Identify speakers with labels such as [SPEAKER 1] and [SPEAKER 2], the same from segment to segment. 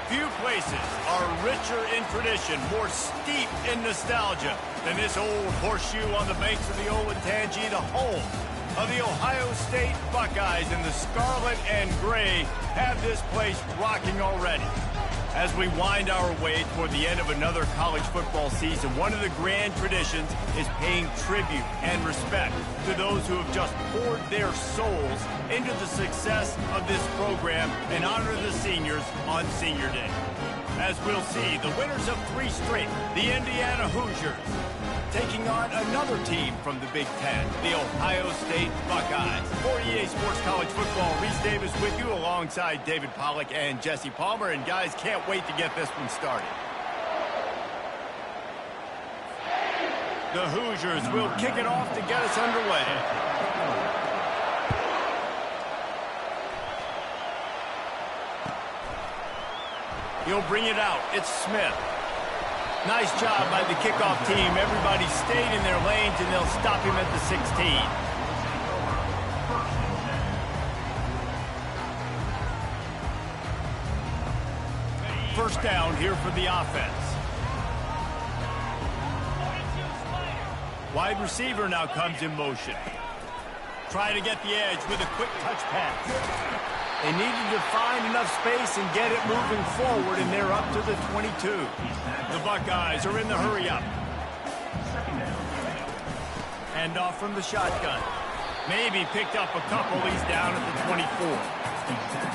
[SPEAKER 1] Few places are richer in tradition, more steep in nostalgia than this old horseshoe on the banks of the Olentangy, the home of the Ohio State Buckeyes, and the scarlet and gray have this place rocking already. As we wind our way toward the end of another college football season, one of the grand traditions is paying tribute and respect to those who have just poured their souls into the success of this program and honor the seniors on Senior Day. As we'll see, the winners of 3 straight, the Indiana Hoosiers, taking on another team from the Big Ten, the Ohio State Buckeyes. For EA Sports College Football, Reese Davis with you alongside David Pollack and Jesse Palmer. And guys, can't wait to get this one started. The Hoosiers will kick it off to get us underway. He'll bring it out. It's Smith. Nice job by the kickoff team. Everybody stayed in their lanes, and they'll stop him at the 16. First down here for the offense. Wide receiver now comes in motion. Trying to get the edge with a quick touch pass. They needed to find enough space and get it moving forward, and they're up to the 22. The Buckeyes are in the hurry-up. Hand off from the shotgun. Maybe picked up a couple. He's down at the 24.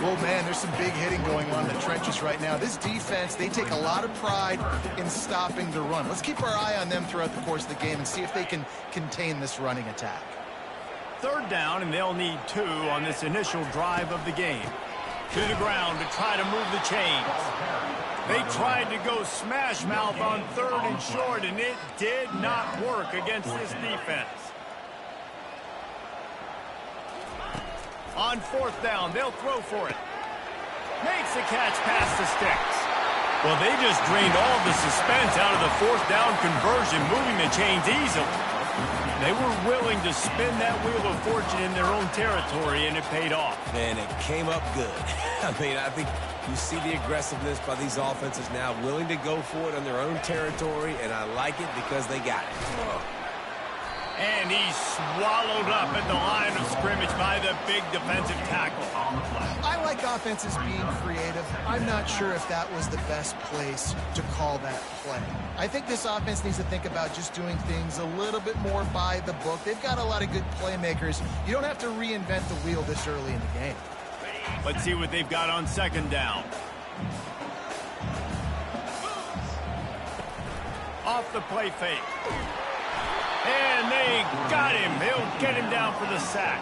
[SPEAKER 2] Well, man, there's some big hitting going on in the trenches right now. This defense, they take a lot of pride in stopping the run. Let's keep our eye on them throughout the course of the game and see if they can contain this running attack.
[SPEAKER 1] Third down, and they'll need 2 on this initial drive of the game. To the ground to try to move the chains. They tried to go smash mouth on 3rd and short, and it did not work against this defense. On 4th down, they'll throw for it. Makes the catch past the sticks. Well, they just drained all the suspense out of the 4th down conversion, moving the chains easily. They were willing to spin that wheel of fortune in their own territory, and it paid off.
[SPEAKER 3] And it came up good. I mean, I think you see the aggressiveness by these offenses now, willing to go for it on their own territory, and I like it because they got it.
[SPEAKER 1] And he's swallowed up at the line of scrimmage by the big defensive tackle.
[SPEAKER 2] I like offenses being creative. I'm not sure if that was the best place to call that play. I think this offense needs to think about just doing things a little bit more by the book. They've got a lot of good playmakers. You don't have to reinvent the wheel this early in the game.
[SPEAKER 1] Let's see what they've got on 2nd down. Off the play fake. And they got him. They'll get him down for the sack.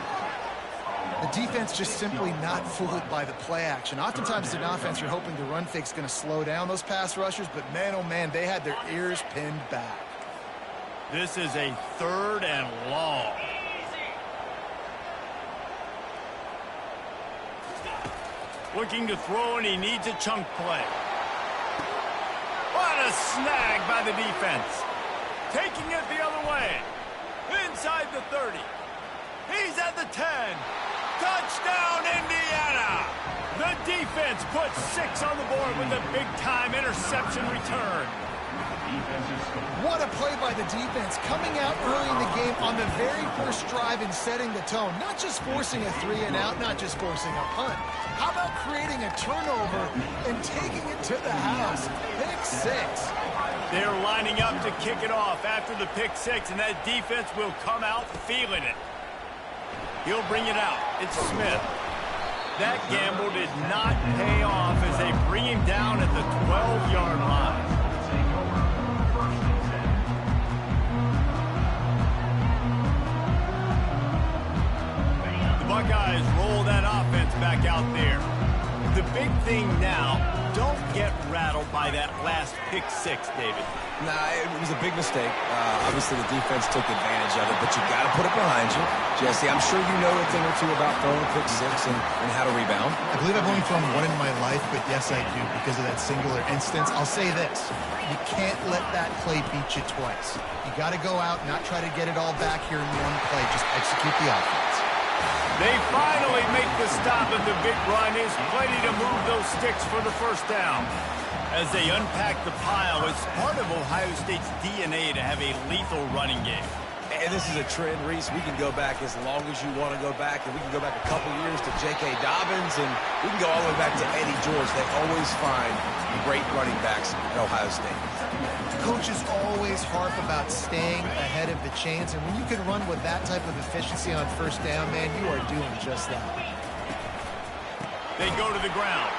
[SPEAKER 2] The defense just simply not fooled by the play action. Oftentimes, in offense, you're hoping the run fake's going to slow down those pass rushers, but man, oh man, they had their ears pinned back.
[SPEAKER 1] This is a 3rd and long. Looking to throw, and he needs a chunk play. What a snag by the defense. Taking it the other way. Inside the 30. He's at the 10. Touchdown, Indiana! The defense puts 6 on the board with a big-time interception return.
[SPEAKER 2] What a play by the defense, coming out early in the game on the very first drive and setting the tone. Not just forcing a 3 and out, not just forcing a punt. How about creating a turnover and taking it to the house? Pick 6.
[SPEAKER 1] They're lining up to kick it off after the pick 6, and that defense will come out feeling it. He'll bring it out. It's Smith. That gamble did not pay off as they bring him down at the 12-yard line. The Buckeyes roll that offense back out there. The big thing now, don't get rattled by that last pick 6, David.
[SPEAKER 3] Nah, it was a big mistake. Obviously, the defense took advantage of it, but you got to put it behind you. Jesse, I'm sure you know a thing or two about throwing pick 6 and how to rebound.
[SPEAKER 2] I believe I've only thrown 1 in my life, but yes, I do because of that singular instance. I'll say this. You can't let that play beat you twice. You got to go out, not try to get it all back here in one play. Just execute the offense.
[SPEAKER 1] They finally make the stop, and the big run is plenty to move those sticks for the first down. As they unpack the pile, it's part of Ohio State's DNA to have a lethal running game.
[SPEAKER 3] And this is a trend, Reese. We can go back as long as you want to go back, and we can go back a couple years to J.K. Dobbins, and we can go all the way back to Eddie George. They always find great running backs at Ohio State.
[SPEAKER 2] Coaches always harp about staying ahead of the chains, and when you can run with that type of efficiency on first down, man, you are doing just that.
[SPEAKER 1] They go to the ground.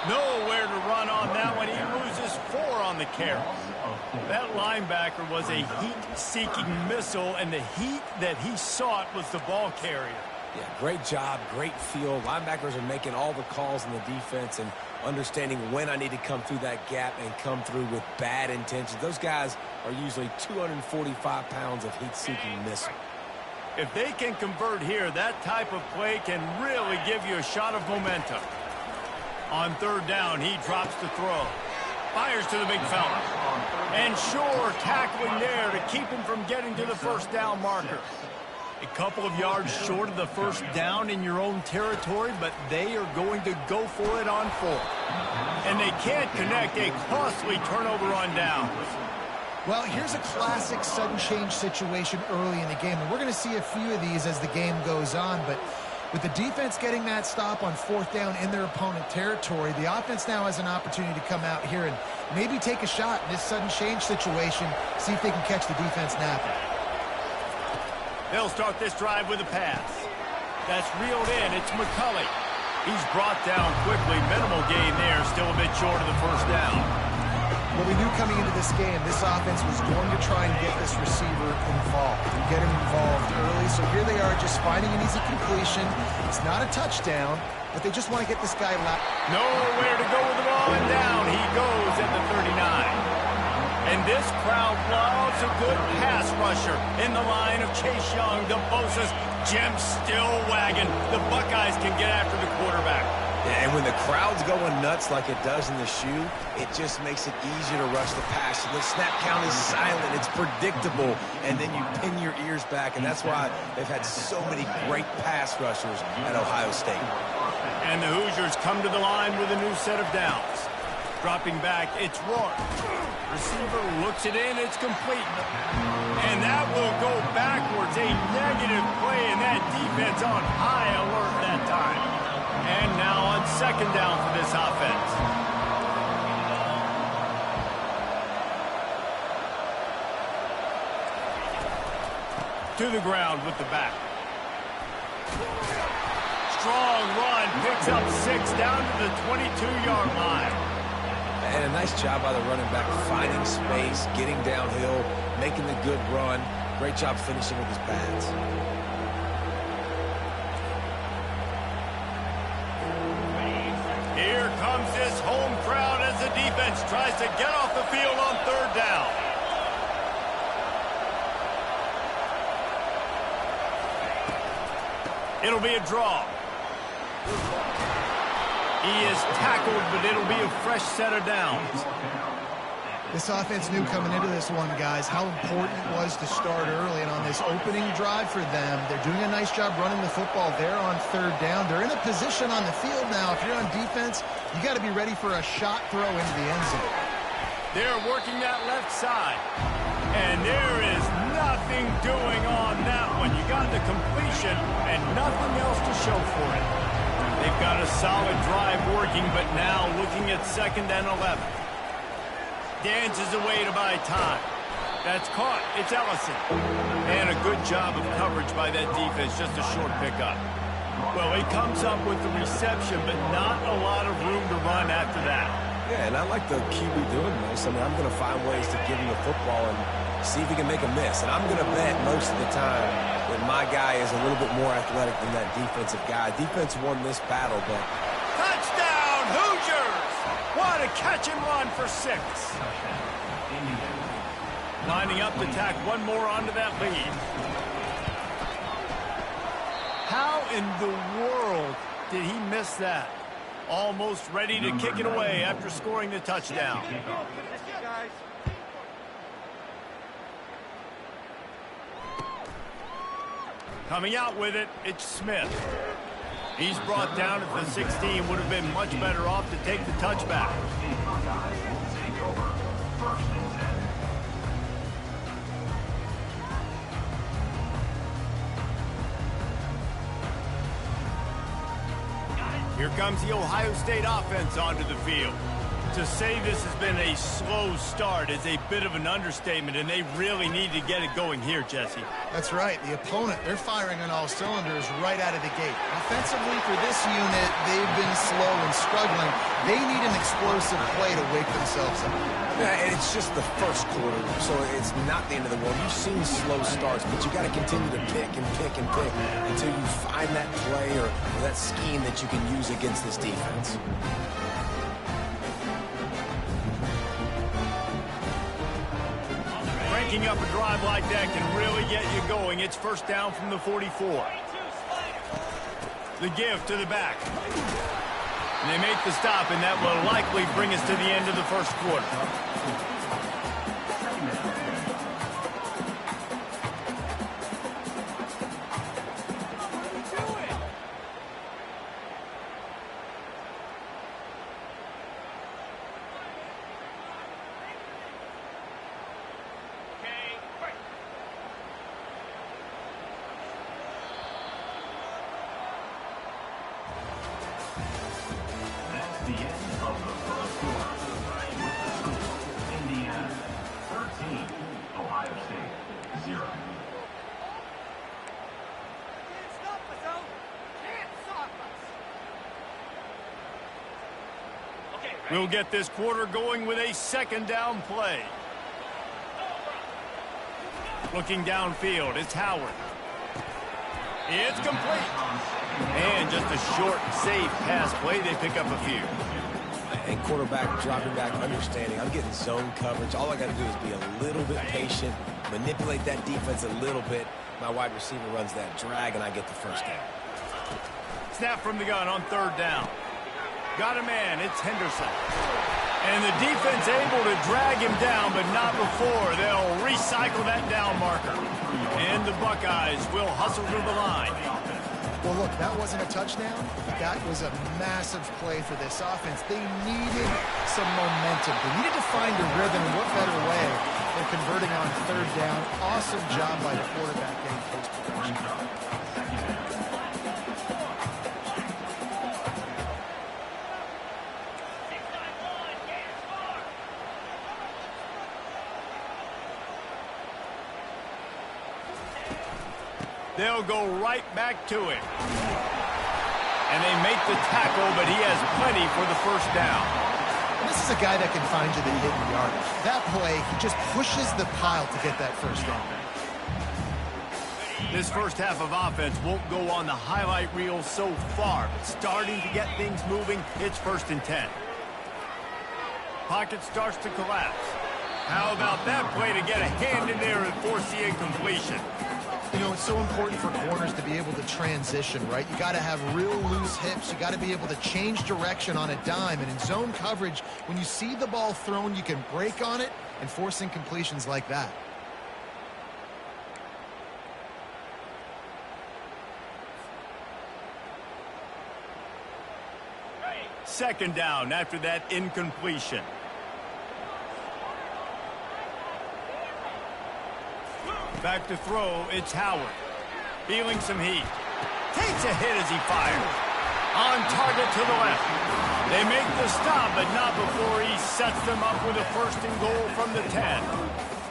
[SPEAKER 1] Nowhere to run on that one. He loses 4 on the carry. That linebacker was a heat-seeking missile, and the heat that he sought was the ball carrier.
[SPEAKER 3] Yeah, great job, great feel. Linebackers are making all the calls in the defense and understanding when I need to come through that gap and come through with bad intentions. Those guys are usually 245 pounds of heat-seeking missile.
[SPEAKER 1] If they can convert here, that type of play can really give you a shot of momentum. On third down, he drops the throw. Fires to the big fella. And sure, tackling there to keep him from getting to the first down marker. A couple of yards short of the first down in your own territory, but they are going to go for it on 4. And they can't connect, a costly turnover on downs.
[SPEAKER 2] Well, here's a classic sudden change situation early in the game, and we're going to see a few of these as the game goes on, but with the defense getting that stop on 4th down in their opponent territory, the offense now has an opportunity to come out here and maybe take a shot in this sudden change situation, see if they can catch the defense napping.
[SPEAKER 1] They'll start this drive with a pass. That's reeled in. It's McCulley. He's brought down quickly. Minimal gain there, still a bit short of the first down.
[SPEAKER 2] Well, we knew coming into this game, this offense was going to try and get this receiver involved and get him involved early. So here they are just finding an easy completion. It's not a touchdown, but they just want to get this guy loud.
[SPEAKER 1] Nowhere to go with the ball, and down he goes at the 39. And this crowd loves a good pass rusher in the line of Chase Young, the Bosa's, Jim still wagging. The Buckeyes can get after the quarterback.
[SPEAKER 3] Yeah, and when the crowd's going nuts like it does in the shoe, it just makes it easier to rush the pass. So the snap count is silent. It's predictable. And then you pin your ears back. And that's why they've had so many great pass rushers at Ohio State.
[SPEAKER 1] And the Hoosiers come to the line with a new set of downs. Dropping back, it's Rourke. Receiver looks it in. It's complete. And that will go backwards. A negative play, and that defense on high alert that time. And now on second down for this offense. To the ground with the back. Strong run, picks up 6 down to the 22-yard line.
[SPEAKER 3] And a nice job by the running back, finding space, getting downhill, making the good run. Great job finishing with his pads.
[SPEAKER 1] Here comes this home crowd as the defense tries to get off the field on third down. It'll be a draw. He is tackled, but it'll be a fresh set of downs.
[SPEAKER 2] This offense knew coming into this one, guys, how important it was to start early. And on this opening drive for them, they're doing a nice job running the football there on third down. They're in a position on the field now. If you're on defense, you got to be ready for a shot throw into the end zone.
[SPEAKER 1] They're working that left side. And there is nothing doing on that one. You got the completion and nothing else to show for it. They've got a solid drive working, but now looking at 2nd and 11. Dances away to buy time. That's caught. It's Ellison. And a good job of coverage by that defense. Just a short pickup. Well, he comes up with the reception, but not a lot of room to run after that.
[SPEAKER 3] Yeah, and I like the QB doing this. I mean, I'm going to find ways to give him the football and see if he can make a miss. And I'm going to bet most of the time that my guy is a little bit more athletic than that defensive guy. Defense won this battle, but...
[SPEAKER 1] Touchdown, Hoosiers! What a catch and run for 6. Lining up to tack one more onto that lead. How in the world did he miss that? Almost ready to kick it away after scoring the touchdown. Coming out with it, it's Smith. He's brought down at the 16. Would have been much better off to take the touchback. Here comes the Ohio State offense onto the field. To say this has been a slow start is a bit of an understatement, and they really need to get it going here, Jesse.
[SPEAKER 2] That's right. The opponent, they're firing on all cylinders right out of the gate. Offensively, for this unit, they've been slow and struggling. They need an explosive play to wake themselves up.
[SPEAKER 3] Yeah, and it's just the first quarter, so it's not the end of the world. You've seen slow starts, but you got to continue to pick and pick and pick until you find that play or that scheme that you can use against this defense.
[SPEAKER 1] Breaking up a drive like that can really get you going. It's first down from the 44. The give to the back. And they make the stop, and that will likely bring us to the end of the first quarter. We'll get this quarter going with a second down play. Looking downfield, it's Howard. It's complete. And just a short, safe pass play. They pick up a few.
[SPEAKER 3] And quarterback dropping back, understanding I'm getting zone coverage. All I got to do is be a little bit patient, manipulate that defense a little bit. My wide receiver runs that drag, and I get the first down.
[SPEAKER 1] Snap from the gun on third down. Got a man, it's Henderson. And the defense able to drag him down, but not before. They'll recycle that down marker. And the Buckeyes will hustle to the line.
[SPEAKER 2] Well, look, that wasn't a touchdown. That was a massive play for this offense. They needed some momentum. They needed to find a rhythm, and what better way than converting on third down. Awesome job by the quarterback getting close progression.
[SPEAKER 1] They'll go right back to it. And they make the tackle, but he has plenty for the first down.
[SPEAKER 2] This is a guy that can find you the hidden yardage. That play, he just pushes the pile to get that first down.
[SPEAKER 1] This first half of offense won't go on the highlight reel so far, but starting to get things moving, it's 1st and 10. Pocket starts to collapse. How about that play to get a hand in there and force the incompletion?
[SPEAKER 2] You know, it's so important for corners to be able to transition, right? You got to have real loose hips. You got to be able to change direction on a dime. And in zone coverage, when you see the ball thrown, you can break on it and force incompletions like that.
[SPEAKER 1] Second down after that incompletion. Back to throw, it's Howard. Feeling some heat. Takes a hit as he fires. On target to the left. They make the stop, but not before he sets them up with a 1st and goal from the 10.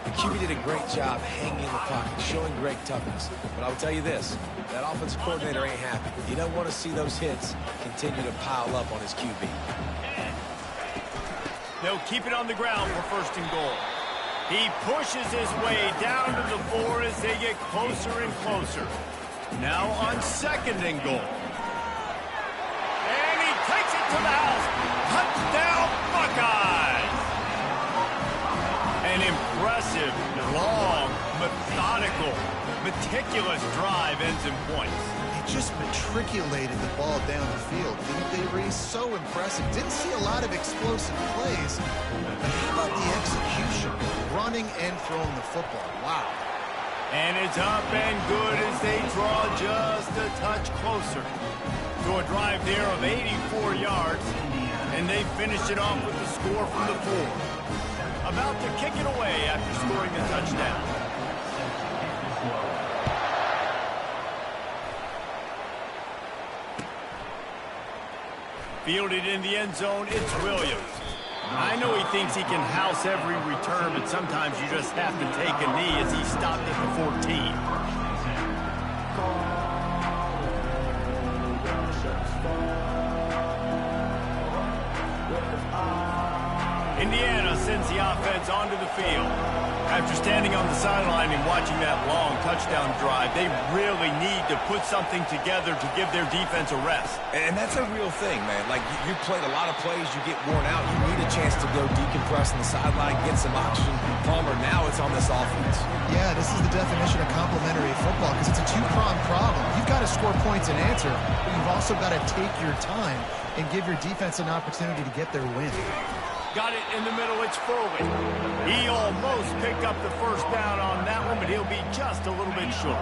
[SPEAKER 3] The QB did a great job hanging in the pocket, showing great toughness. But I'll tell you this, that offensive coordinator ain't happy. He doesn't want to see those hits continue to pile up on his QB.
[SPEAKER 1] They'll keep it on the ground for 1st and goal. He pushes his way down to the 4 as they get closer and closer. Now on 2nd and goal. And he takes it to the house. Touchdown, Buckeyes! An impressive, long, methodical, meticulous drive ends in points.
[SPEAKER 2] They just matriculated the ball down the field, didn't they, Reese? So impressive. Didn't see a lot of explosive plays. But how about the execution? Running and throwing the football. Wow.
[SPEAKER 1] And it's up and good as they draw just a touch closer to a drive there of 84 yards. And they finish it off with the score from the 4. About to kick it away after scoring a touchdown. Fielded in the end zone, it's Williams. I know he thinks he can house every return, but sometimes you just have to take a knee as he stopped at the 14. Indiana sends the offense onto the field. After standing on the sideline and watching that long touchdown drive, they really need to put something together to give their defense a rest.
[SPEAKER 3] And that's a real thing, man. Like, you played a lot of plays, you get worn out, you need a chance to go decompress on the sideline, get some oxygen. Palmer, now it's on this offense.
[SPEAKER 2] Yeah, this is the definition of complementary football because it's a two-pronged problem. You've got to score points and answer, but you've also got to take your time and give your defense an opportunity to get their win.
[SPEAKER 1] Got it in the middle, it's Foley. He almost picked up the first down on that one, but he'll be just a little bit short.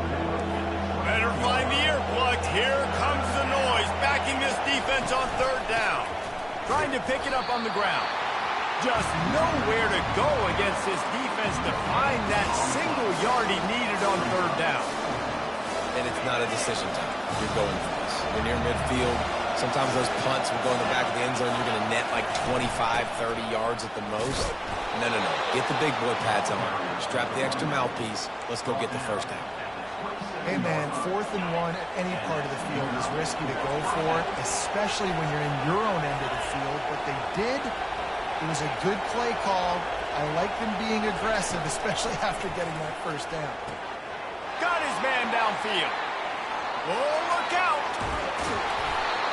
[SPEAKER 1] Better find the earplugs. Here comes the noise, backing this defense on third down. Trying to pick it up on the ground. Just nowhere to go against this defense to find that single yard he needed on third down.
[SPEAKER 3] And it's not a decision time. You're going for this. You're near midfield. Sometimes those punts will go in the back of the end zone. You're going to net like 25, 30 yards at the most. No. Get the big boy pads on. Strap the extra mouthpiece. Let's go get the first down.
[SPEAKER 2] Hey, man, 4th and 1 at any part of the field is risky to go for, especially when you're in your own end of the field. But they did. It was a good play call. I like them being aggressive, especially after getting that first down.
[SPEAKER 1] Got his man downfield. Oh, look out.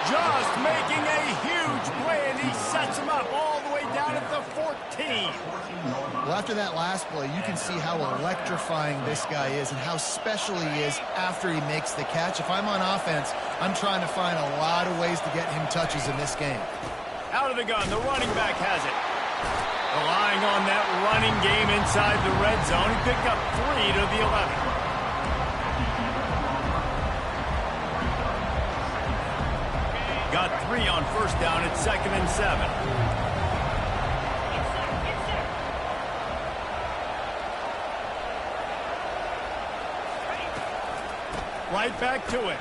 [SPEAKER 1] Just making a huge play, and he sets him up all the way down at the 14.
[SPEAKER 2] Well, after that last play, you can see how electrifying this guy is and how special he is after he makes the catch. If I'm on offense, I'm trying to find a lot of ways to get him touches in this game.
[SPEAKER 1] Out of the gun, the running back has it. Relying on that running game inside the red zone. He picked up 3 to the 11. Got 3 on first down at 2nd and 7. Right back to it.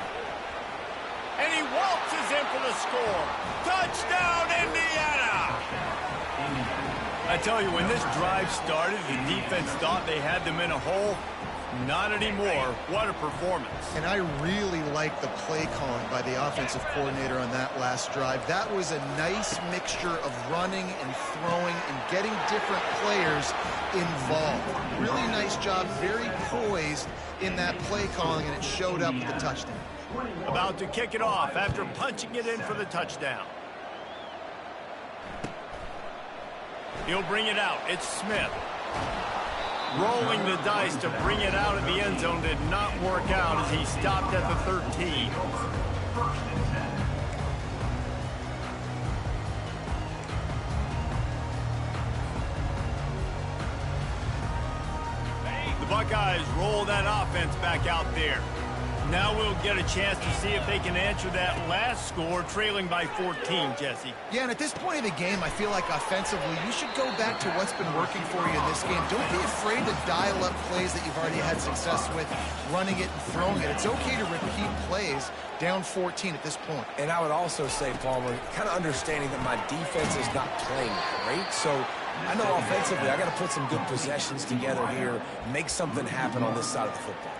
[SPEAKER 1] And he waltzes in for the score. Touchdown, Indiana! I tell you, when this drive started, the defense thought they had them in a hole. Not anymore. What a performance.
[SPEAKER 2] And I really like the play calling by the offensive coordinator on that last drive. That was a nice mixture of running and throwing and getting different players involved. Really nice job, very poised in that play calling, and it showed up with the touchdown.
[SPEAKER 1] About to kick it off after punching it in for the touchdown. He'll bring it out. It's Smith. Rolling the dice to bring it out of the end zone did not work out as he stopped at the 13. The Buckeyes roll that offense back out there. Now we'll get a chance to see if they can answer that last score, trailing by 14, Jesse.
[SPEAKER 2] Yeah, and at this point of the game, I feel like offensively, you should go back to what's been working for you in this game. Don't be afraid to dial up plays that you've already had success with, running it and throwing it. It's okay to repeat plays down 14 at this point.
[SPEAKER 3] And I would also say, Palmer, kind of understanding that my defense is not playing great, so I know offensively I got to put some good possessions together here, make something happen on this side of the football.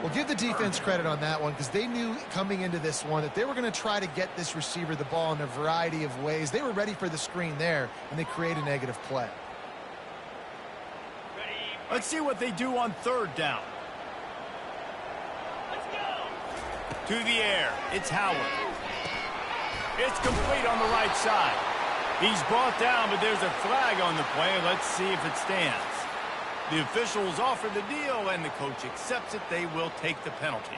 [SPEAKER 2] Well, give the defense credit on that one because they knew coming into this one that they were going to try to get this receiver the ball in a variety of ways. They were ready for the screen there, and they create a negative play.
[SPEAKER 1] Let's see what they do on third down. To the air, it's Howard. It's complete on the right side. He's brought down, but there's a flag on the play. Let's see if it stands. The officials offer the deal, and the coach accepts it. They will take the penalty.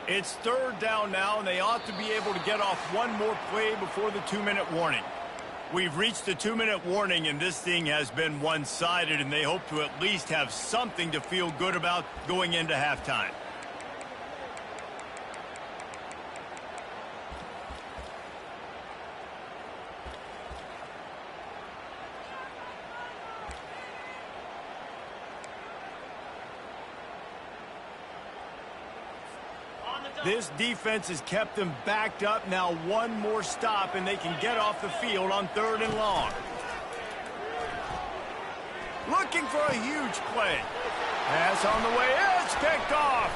[SPEAKER 1] It's third down now, and they ought to be able to get off one more play before the 2-minute warning. We've reached the 2-minute warning, and this thing has been one-sided, and they hope to at least have something to feel good about going into halftime. This defense has kept them backed up. Now one more stop, and they can get off the field on 3rd and long. Looking for a huge play. Pass on the way. It's picked off.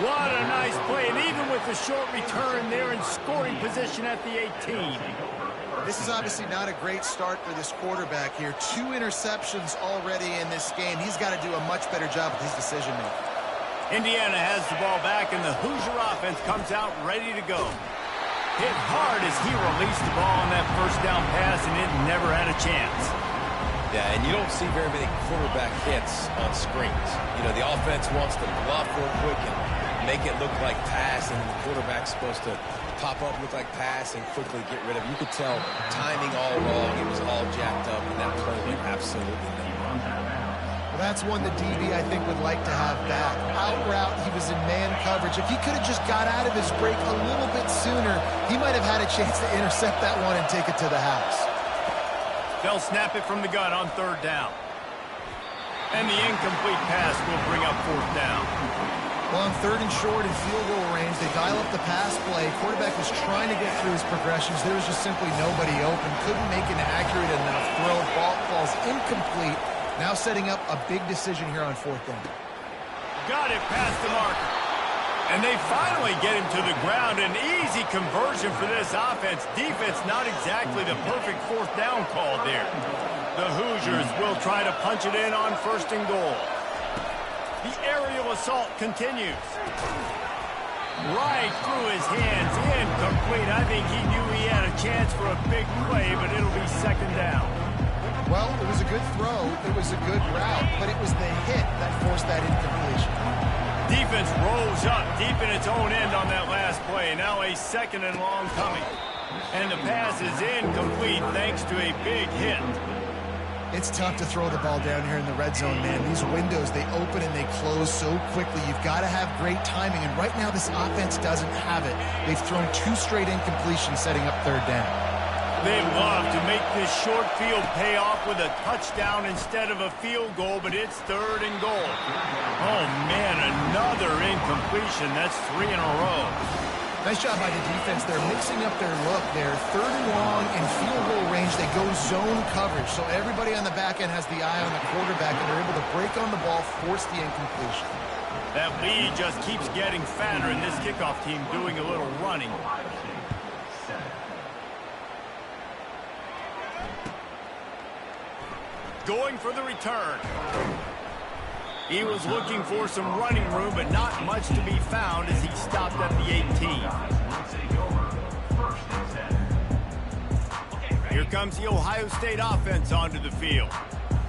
[SPEAKER 1] What a nice play, and even with the short return, they're in scoring position at the 18.
[SPEAKER 2] This is obviously not a great start for this quarterback here. 2 interceptions already in this game. He's got to do a much better job with his decision-making.
[SPEAKER 1] Indiana has the ball back, and the Hoosier offense comes out ready to go. Hit hard as he released the ball on that first down pass, and it never had a chance.
[SPEAKER 3] Yeah, and you don't see very many quarterback hits on screens. You know, the offense wants to bluff real quick and make it look like pass, and the quarterback's supposed to pop up, look like pass, and quickly get rid of it. You could tell timing all wrong. It was all jacked up, and that play went absolutely nowhere.
[SPEAKER 2] That's one the DB, I think, would like to have back. Out route, he was in man coverage. If he could have just got out of his break a little bit sooner, he might have had a chance to intercept that one and take it to the house.
[SPEAKER 1] They'll snap it from the gun on 3rd down. And the incomplete pass will bring up 4th down.
[SPEAKER 2] Well, on 3rd and short in field goal range, they dial up the pass play. Quarterback was trying to get through his progressions. There was just simply nobody open. Couldn't make an accurate enough throw. Ball falls incomplete. Now setting up a big decision here on 4th down.
[SPEAKER 1] Got it past the mark. And they finally get him to the ground. An easy conversion for this offense. Defense not exactly the perfect 4th down call there. The Hoosiers will try to punch it in on 1st and goal. The aerial assault continues. Right through his hands. Incomplete. I think he knew he had a chance for a big play, but it'll be 2nd down.
[SPEAKER 2] Well, it was a good throw, it was a good route, but it was the hit that forced that incompletion.
[SPEAKER 1] Defense rolls up deep in its own end on that last play. Now a 2nd and long coming. And the pass is incomplete thanks to a big hit.
[SPEAKER 2] It's tough to throw the ball down here in the red zone, man. These windows, they open and they close so quickly. You've got to have great timing, and right now this offense doesn't have it. They've thrown 2 straight incompletions setting up 3rd down.
[SPEAKER 1] They love to make this short field pay off with a touchdown instead of a field goal, but it's 3rd and goal. Oh, man, another incompletion. That's 3 in a row.
[SPEAKER 2] Nice job by the defense. They're mixing up their look. They're 3rd and long in field goal range. They go zone coverage, so everybody on the back end has the eye on the quarterback, and they're able to break on the ball, force the incompletion.
[SPEAKER 1] That lead just keeps getting fatter, and this kickoff team doing a little running. Going for the return. He was looking for some running room, but not much to be found as he stopped at the 18. Here comes the Ohio State offense onto the field.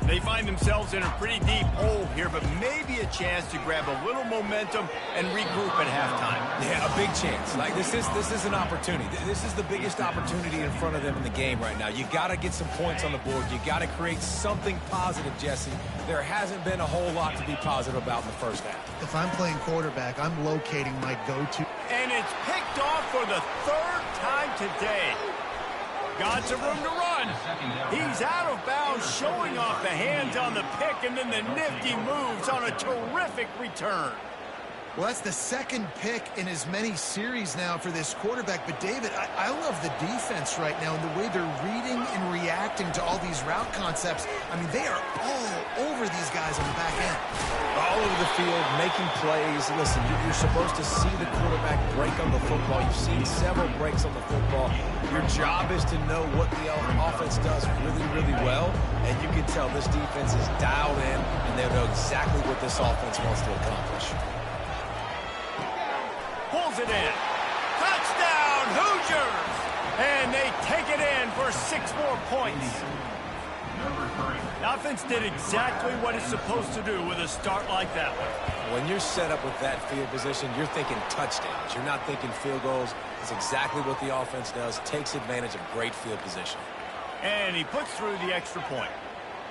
[SPEAKER 1] They find themselves in a pretty deep hole here, but maybe a chance to grab a little momentum and regroup at halftime.
[SPEAKER 3] Yeah, a big chance. Like this is an opportunity. This is the biggest opportunity in front of them in the game right now. You got to get some points on the board. You got to create something positive, Jesse. There hasn't been a whole lot to be positive about in the first half.
[SPEAKER 2] If I'm playing quarterback, I'm locating my go-to.
[SPEAKER 1] And it's picked off for the 3rd time today. Got some room to run. He's out of bounds, showing off the hands on the pick, and then the nifty moves on a terrific return.
[SPEAKER 2] Well, that's the 2nd pick in as many series now for this quarterback. But, David, I love the defense right now and the way they're reading and reacting to all these route concepts. I mean, they are all over these guys on the back end.
[SPEAKER 3] All over the field, making plays. Listen, you're supposed to see the quarterback break on the football. You've seen several breaks on the football. Your job is to know what the offense does really, really well. And you can tell this defense is dialed in, and they know exactly what this offense wants to accomplish.
[SPEAKER 1] Pulls it in. Touchdown, Hoosiers! And they take it in for 6 more points. The offense did exactly what it's supposed to do with a start like that one.
[SPEAKER 3] When you're set up with that field position, you're thinking touchdowns. You're not thinking field goals. It's exactly what the offense does. Takes advantage of great field position.
[SPEAKER 1] And he puts through the extra point.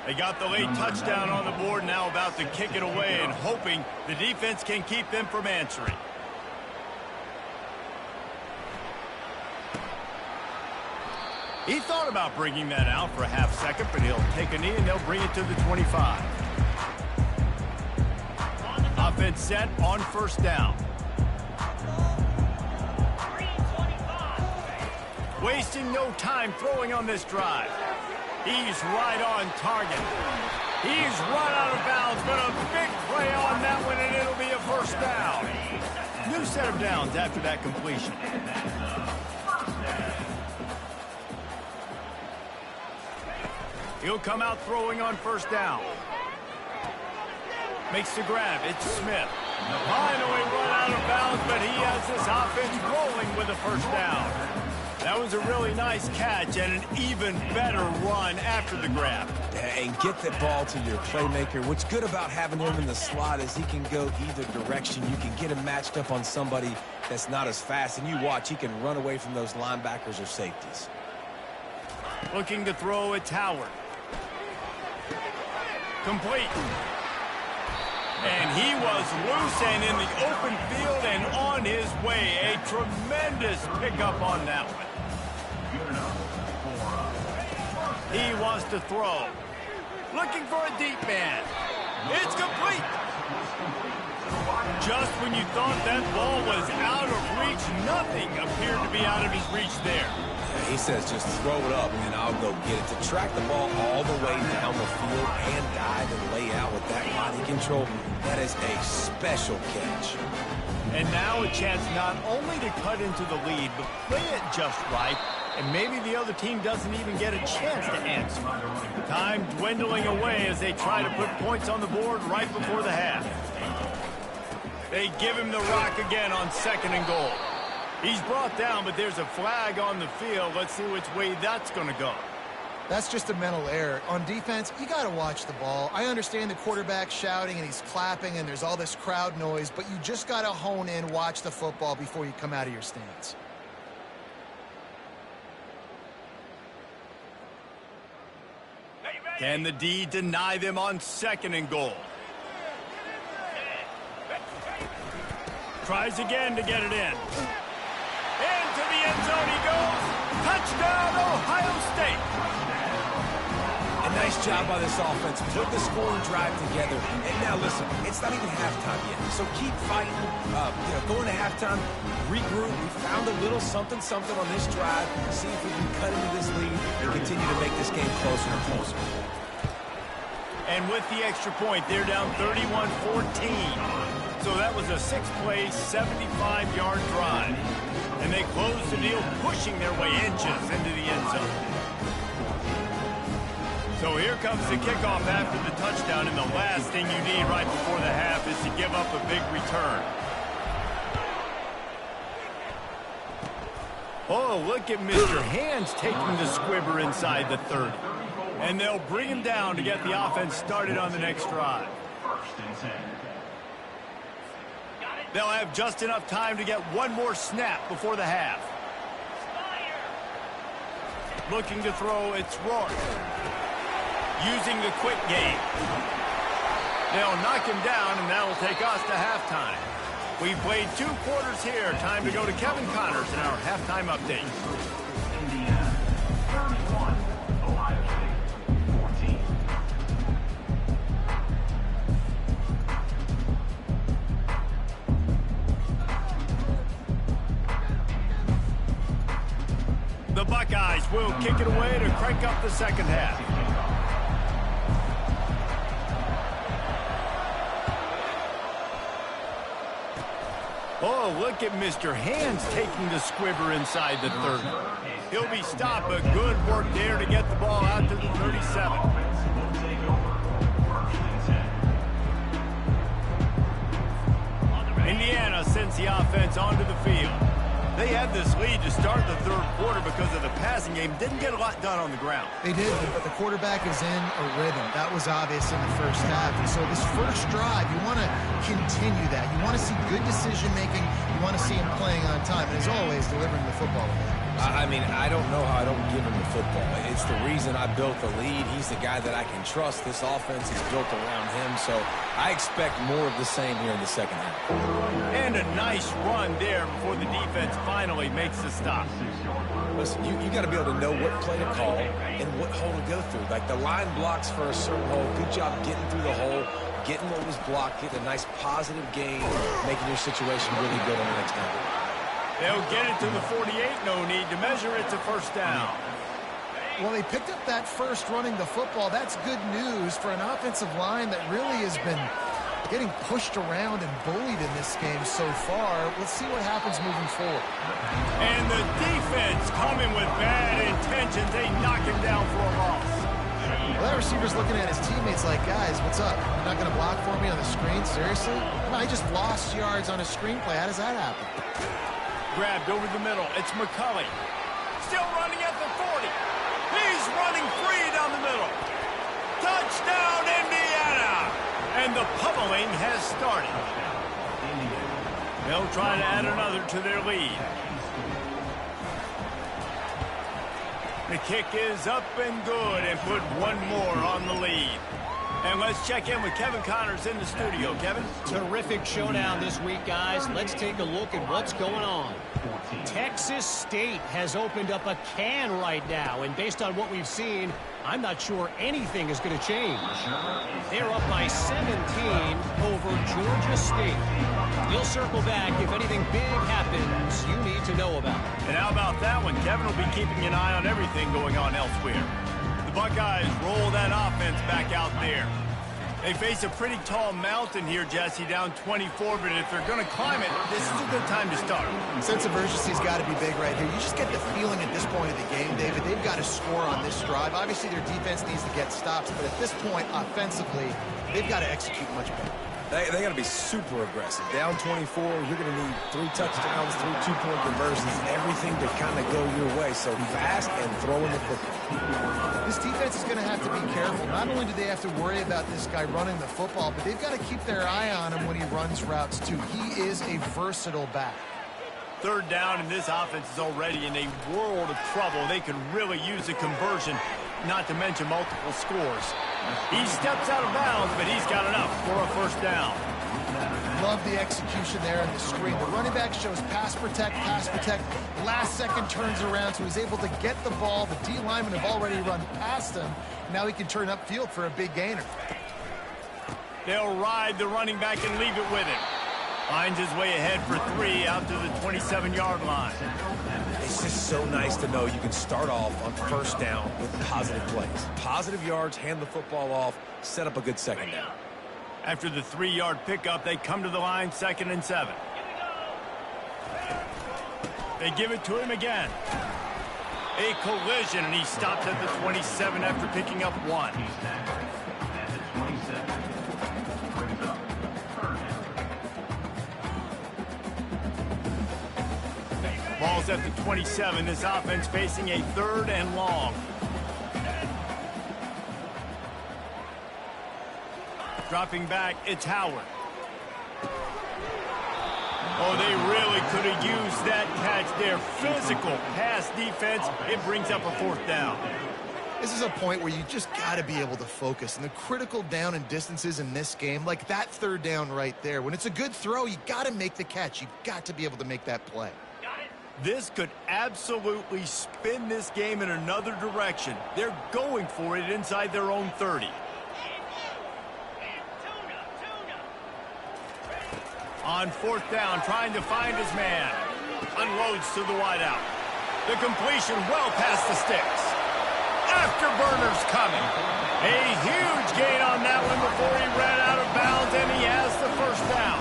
[SPEAKER 1] They got the late touchdown on the board, now about to kick it away and hoping the defense can keep them from answering. He thought about bringing that out for a half second, but he'll take a knee and they'll bring it to the 25. Offense set on first down. Wasting no time throwing on this drive. He's right on target. He's run out of bounds, but a big play on that one, and it'll be a first down. New set of downs after that completion. He'll come out throwing on first down. Makes the grab. It's Smith. Finally run out of bounds, but he has this offense rolling with a first down. That was a really nice catch and an even better run after the grab.
[SPEAKER 3] And get the ball to your playmaker. What's good about having him in the slot is he can go either direction. You can get him matched up on somebody that's not as fast, and you watch, he can run away from those linebackers or safeties.
[SPEAKER 1] Looking to throw, it's Howard. Complete. And he was loose and in the open field and on his way. A tremendous pickup on that one. He wants to throw. Looking for a deep man. It's complete. Just when you thought that ball was out of reach, nothing appeared to be out of his reach there.
[SPEAKER 3] He says just throw it up and I'll go get it. To track the ball all the way down the field and dive and lay out with that body control, that is a special catch.
[SPEAKER 1] And now a chance not only to cut into the lead, but play it just right, and maybe the other team doesn't even get a chance to answer. Time dwindling away as they try to put points on the board right before the half. They give him the rock again on second and goal. He's brought down, but there's a flag on the field. Let's see which way that's going to go.
[SPEAKER 2] That's just a mental error. On defense, you got to watch the ball. I understand the quarterback shouting and he's clapping and there's all this crowd noise, but you just got to hone in, watch the football before you come out of your stance.
[SPEAKER 1] Can the D deny them on second and goal? Tries again to get it in. Into the end zone he goes. Touchdown, Ohio State.
[SPEAKER 3] A nice job by this offense. Put the scoring drive together. And now listen, it's not even halftime yet. So keep fighting. Going to halftime, regroup. We found a little something on this drive. See if we can cut into this lead and continue to make this game closer and closer.
[SPEAKER 1] And with the extra point, they're down 31-14. So that was a 6-play, 75-yard drive. And they close the deal, pushing their way inches into the end zone. So here comes the kickoff after the touchdown, and the last thing you need right before the half is to give up a big return. Oh, look at Mr. Hands taking the squibber inside the 30. And they'll bring him down to get the offense started on the next drive. They'll have just enough time to get one more snap before the half. Looking to throw, it's Rourke. Using the quick game. They'll knock him down, and that'll take us to halftime. We've played 2 quarters here. Time to go to Kevin Connors in our halftime update.
[SPEAKER 4] Indiana, 31, Ohio State, 14.
[SPEAKER 1] The Buckeyes will kick it away to crank up the second half. Oh, look at Mr. Hands taking the squibber inside the 30. He'll be stopped, but good work there to get the ball out to the 37. Indiana sends the offense onto the field. They had this lead to start the third quarter because of the passing passing game. Didn't get a lot done on the ground.
[SPEAKER 2] They did, but the quarterback is in a rhythm. That was obvious in the first half. And so this first drive, you want to continue that. You want to see good decision-making. You want to see him playing on time. And as always, delivering the football.
[SPEAKER 3] I mean, I don't know how I don't give him the football. It's the reason I built the lead. He's the guy that I can trust. This offense is built around him, so I expect more of the same here in the second half.
[SPEAKER 1] And a nice run there before the defense finally makes the stop.
[SPEAKER 3] Listen, you got to be able to know what play to call and what hole to go through. Like the line blocks for a certain hole. Good job getting through the hole, getting what was blocked, getting a nice positive gain, making your situation really good on the next time.
[SPEAKER 1] They'll get it to the 48. No need to measure it to first down.
[SPEAKER 2] Well, they picked up that first running the football. That's good news for an offensive line that really has been getting pushed around and bullied in this game so far. Let's see what happens moving forward.
[SPEAKER 1] And the defense coming with bad intentions. They knock him down for a loss.
[SPEAKER 2] Well, that receiver's looking at his teammates like, guys, what's up? You're not going to block for me on the screen? Seriously? I just lost yards on a screenplay. How does that happen?
[SPEAKER 1] Grabbed over the middle. It's McCulley. Still running at the 40. He's running free down the middle. Touchdown, Indiana! And the pummeling has started. They'll try to add another to their lead. The kick is up and good and put one more on the lead. And let's check in with Kevin Connors in the studio. Kevin?
[SPEAKER 5] Terrific showdown this week, guys. Let's take a look at what's going on. Texas State has opened up a can right now, and based on what we've seen, I'm not sure anything is going to change. They're up by 17 over Georgia State. We'll circle back if anything big happens you need to know about.
[SPEAKER 1] And how about that one? Kevin will be keeping an eye on everything going on elsewhere. The Buckeyes roll that offense back out there. They face a pretty tall mountain here, Jesse, down 24, but if they're going to climb it, this is a good time to start.
[SPEAKER 2] Sense of urgency's got to be big right here. You just get the feeling at this point of the game, David, they've got to score on this drive. Obviously, their defense needs to get stops, but at this point, offensively, they've got to execute much better.
[SPEAKER 3] They got to be super aggressive. Down 24, you're going to need 3 touchdowns, 3 two-point conversions, everything to kind of go your way. So fast and throwing the football.
[SPEAKER 2] This defense is going to have to be careful. Not only do they have to worry about this guy running the football, but they've got to keep their eye on him when he runs routes, too. He is a versatile back.
[SPEAKER 1] Third down, and this offense is already in a world of trouble. They could really use a conversion, not to mention multiple scores. He steps out of bounds, but he's got enough for a first down.
[SPEAKER 2] Love the execution there on the screen. The running back shows pass protect, pass protect. Last second turns around, so he's able to get the ball. The D linemen have already run past him. Now he can turn upfield for a big gainer.
[SPEAKER 1] They'll ride the running back and leave it with him. Finds his way ahead for 3 out to the 27-yard line.
[SPEAKER 3] It's just so nice to know you can start off on first down with positive plays. Positive yards, hand the football off, set up a good second down.
[SPEAKER 1] After the 3-yard pickup, they come to the line, 2nd and 7. They give it to him again. A collision, and he stops at the 27 after picking up 1. Ball's at the 27. This offense facing a 3rd and long. Dropping back, it's Howard. Oh, they really could have used that catch there. Physical pass defense. It brings up a 4th down.
[SPEAKER 2] This is a point where you just got to be able to focus. And the critical down and distances in this game, like that 3rd down right there, when it's a good throw, you got to make the catch. You've got to be able to make that play.
[SPEAKER 1] This could absolutely spin this game in another direction. They're going for it inside their own 30. On 4th down, trying to find his man. Unloads to the wideout. The completion well past the sticks. Afterburner's coming. A huge gain on that one before he ran out of bounds, and he has the first down.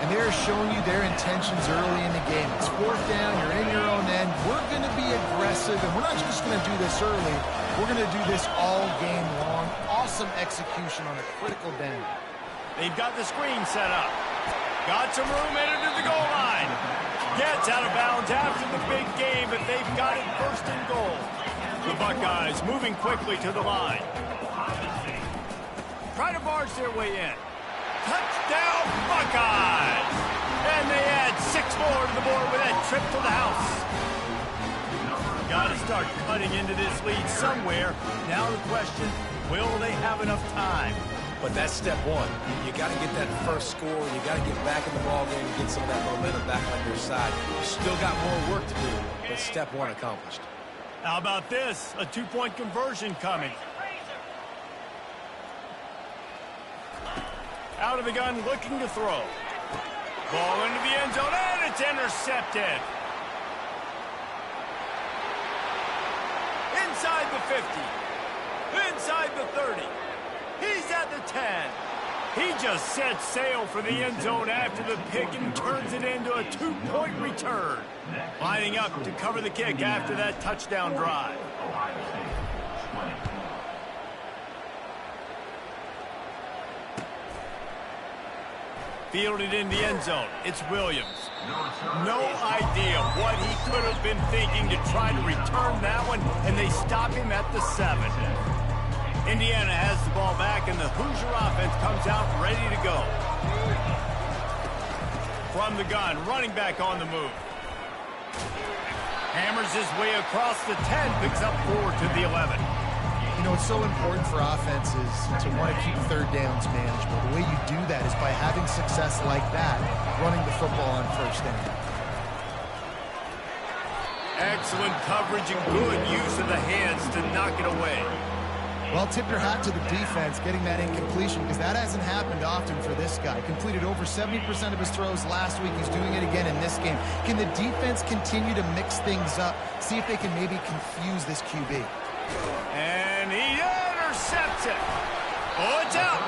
[SPEAKER 2] And they're showing you their intentions early in the game. It's 4th down, you're in your own end. We're going to be aggressive, and we're not just going to do this early. We're going to do this all game long. Awesome execution on a critical down.
[SPEAKER 1] They've got the screen set up. Got some room, headed to the goal line. Gets out of bounds after the big game, but they've got it first and goal. The Buckeyes moving quickly to the line. Try to barge their way in. Touchdown, Buckeyes! And they add 6 more to the board with that trip to the house. Got to start cutting into this lead somewhere. Now the question, will they have enough time?
[SPEAKER 3] But that's step one. You got to get that first score. You got to get back in the ball game and get some of that momentum back on your side. You still got more work to do, but step one accomplished.
[SPEAKER 1] How about this? A 2-point conversion coming. Out of the gun, looking to throw. Ball into the end zone, and it's intercepted. Inside the 50. Inside the 30. He's at the 10. He just set sail for the end zone after the pick and turns it into a 2-point return. Lining up to cover the kick after that touchdown drive. Fielded in the end zone. It's Williams. No idea what he could have been thinking to try to return that one, and they stop him at the 7. Indiana has the ball back, and the Hoosier offense comes out ready to go. From the gun, running back on the move. Hammers his way across the 10, picks up 4 to the 11.
[SPEAKER 2] You know, it's so important for offenses to want to keep third downs manageable. The way you do that is by having success like that, running the football on first down.
[SPEAKER 1] Excellent coverage and good use of the hands to knock it away.
[SPEAKER 2] Well, tip your hat to the defense getting that incompletion, because that hasn't happened often for this guy. Completed over 70% of his throws last week. He's doing it again in this game. Can the defense continue to mix things up, see if they can maybe confuse this QB?
[SPEAKER 1] And he intercepts it. Oh, it's out.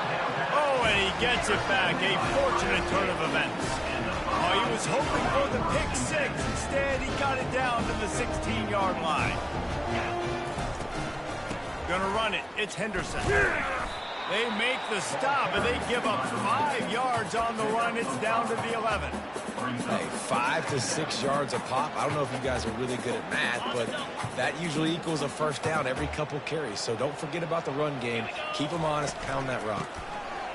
[SPEAKER 1] Oh, and he gets it back. A fortunate turn of events. Oh, he was hoping for the pick 6. Instead, he got it down to the 16-yard line. Gonna run it. It's Henderson. They make the stop, and they give up 5 yards on the run. It's down to the 11.
[SPEAKER 3] Hey, 5 to 6 yards a pop. I don't know if you guys are really good at math, but that usually equals a first down every couple carries. So don't forget about the run game. Keep them honest. Pound that rock.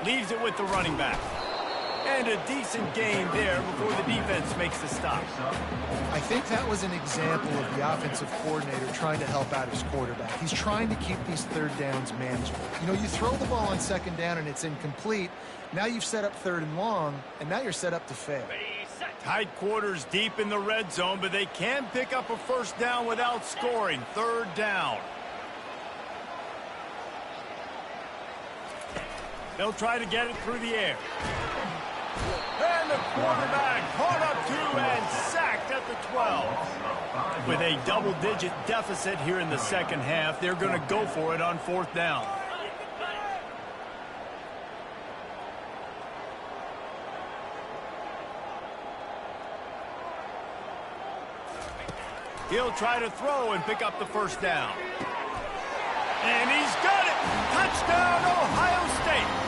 [SPEAKER 1] Leaves it with the running back. And a decent gain there before the defense makes the stop.
[SPEAKER 2] I think that was an example of the offensive coordinator trying to help out his quarterback. He's trying to keep these third downs manageable. You know, you throw the ball on second down and it's incomplete. Now you've set up third and long, and now you're set up to fail.
[SPEAKER 1] Tight quarters deep in the red zone, but they can pick up a first down without scoring. Third down. They'll try to get it through the air. And the quarterback caught up to and sacked at the 12. With a double-digit deficit here in the second half, they're going to go for it on 4th down. He'll try to throw and pick up the first down. And he's got it! Touchdown, Ohio State!